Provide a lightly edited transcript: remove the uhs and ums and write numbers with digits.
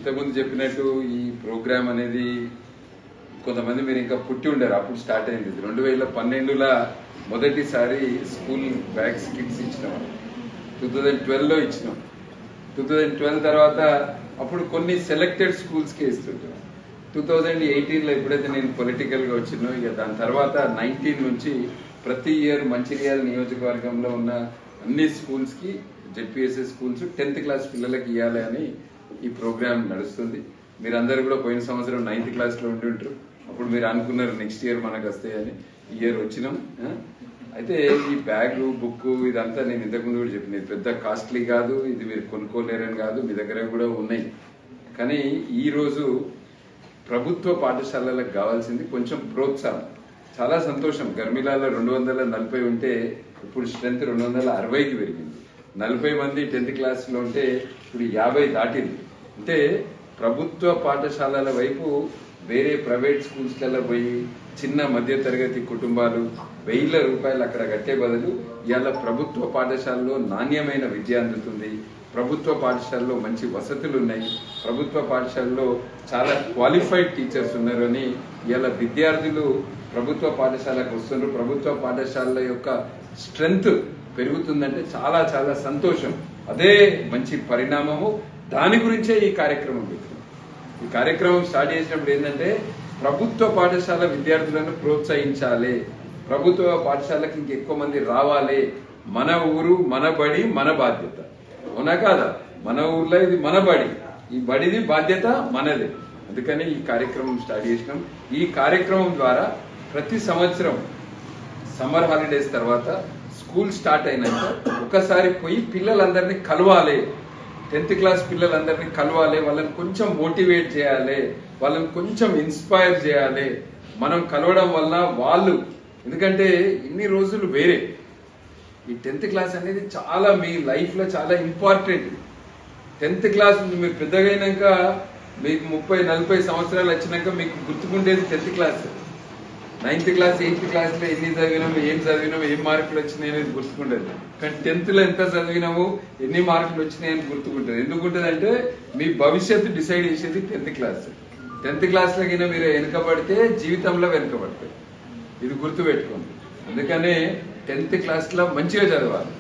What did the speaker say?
ఇంతకుముందు చెప్పినట్టు ఈ ప్రోగ్రామ్ అనేది కొంతమంది మీరు ఇంకా పుట్టి ఉండరు, అప్పుడు స్టార్ట్ అయింది. 2012లో మొదటిసారి స్కూల్ బ్యాగ్స్ కిట్స్ ఇచ్చినాం, 2012లో ఇచ్చినాం. 2012 తర్వాత అప్పుడు కొన్ని సెలెక్టెడ్ స్కూల్స్కే ఇస్తుంటాం. 2018లో ఎప్పుడైతే నేను పొలిటికల్గా వచ్చినో ఇక దాని తర్వాత 19 నుంచి ప్రతి ఇయర్ మంచిర్యాల నియోజకవర్గంలో ఉన్న అన్ని స్కూల్స్కి జెడ్పీఎస్ఎస్ స్కూల్స్ 10th క్లాస్ పిల్లలకి ఇవ్వాలి అని ఈ ప్రోగ్రామ్ నడుస్తుంది. మీరందరూ కూడా పోయిన సంవత్సరం 9th క్లాస్లో ఉండి ఉంటారు. అప్పుడు మీరు అనుకున్నారు నెక్స్ట్ ఇయర్ మనకు వస్తాయని. ఈ ఇయర్ వచ్చినాం. అయితే ఈ బ్యాగ్ బుక్ ఇదంతా నేను ఇంతకుముందు కూడా చెప్పిన, ఇది పెద్ద కాస్ట్లీ కాదు, ఇది మీరు కొనుక్కోలేరని కాదు, మీ దగ్గర కూడా ఉన్నాయి. కానీ ఈరోజు ప్రభుత్వ పాఠశాలలకు కావాల్సింది కొంచెం ప్రోత్సాహం. చాలా సంతోషం, గర్మిలాలో 240 ఉంటే ఇప్పుడు స్ట్రెంత్ 260కి పెరిగింది. 40 మంది 10th క్లాస్లో ఉంటే ఇప్పుడు 50 దాటింది. అంటే ప్రభుత్వ పాఠశాలల వైపు వేరే ప్రైవేట్ స్కూల్స్లలో పోయి చిన్న మధ్య తరగతి కుటుంబాలు వేల రూపాయలు అక్కడ కట్టే బదులు ఇవాళ ప్రభుత్వ పాఠశాలలో నాణ్యమైన విద్య అందుతుంది. ప్రభుత్వ పాఠశాలలో మంచి వసతులు ఉన్నాయి. ప్రభుత్వ పాఠశాలలో చాలా క్వాలిఫైడ్ టీచర్స్ ఉన్నారు అని ఇవాళ విద్యార్థులు ప్రభుత్వ పాఠశాలకు వస్తున్నారు. ప్రభుత్వ పాఠశాలల యొక్క స్ట్రెంగ్త్ పెరుగుతుందంటే చాలా చాలా సంతోషం. అదే మంచి పరిణామము. దాని గురించే ఈ కార్యక్రమం పెట్టింది. ఈ కార్యక్రమం స్టార్ట్ చేసినప్పుడు ఏంటంటే ప్రభుత్వ పాఠశాల విద్యార్థులను ప్రోత్సహించాలి, ప్రభుత్వ పాఠశాలకు ఇంకెక్కువ మంది రావాలి. మన ఊరు మన బడి మన బాధ్యత, అవునా కాదా? మన ఊర్లో ఇది మన బడి, ఈ బడిది బాధ్యత మనదే. అందుకని ఈ కార్యక్రమం స్టార్ట్ చేసినాం. ఈ కార్యక్రమం ద్వారా ప్రతి సంవత్సరం సమ్మర్ హాలిడేస్ తర్వాత స్కూల్ స్టార్ట్ అయినాక ఒకసారి పోయి పిల్లలందరినీ కలవాలి. 10th క్లాస్ పిల్లలందరినీ కలవాలి, వాళ్ళని కొంచెం మోటివేట్ చేయాలి, వాళ్ళని కొంచెం ఇన్స్పైర్ చేయాలి. మనం కలవడం వల్ల వాళ్ళు, ఎందుకంటే ఇన్ని రోజులు వేరే, ఈ 10th క్లాస్ అనేది చాలా మీ లైఫ్లో చాలా ఇంపార్టెంట్. 10th క్లాస్ మీరు పెద్దగా అయినాక మీకు 30-40 సంవత్సరాలు వచ్చినాక మీకు గుర్తుకుండేది 10th class. 9th class 8th క్లాస్లో ఎన్ని చదివినాము, ఏం చదివినాము, ఏం మార్కులు వచ్చినాయి అనేది గుర్తుకుంటుంది. కానీ 10thలో ఎంత చదివినాము, ఎన్ని మార్కులు వచ్చినాయని గుర్తుకుంటుంది. ఎందుకుంటుంది అంటే మీ భవిష్యత్తు డిసైడ్ చేసేది 10th క్లాస్. 10th క్లాస్లో కింద మీరు వెనుకబడితే జీవితంలో వెనుకబడతారు. ఇది గుర్తుపెట్టుకోండి. అందుకనే 10th క్లాస్లో మంచిగా చదవాలి.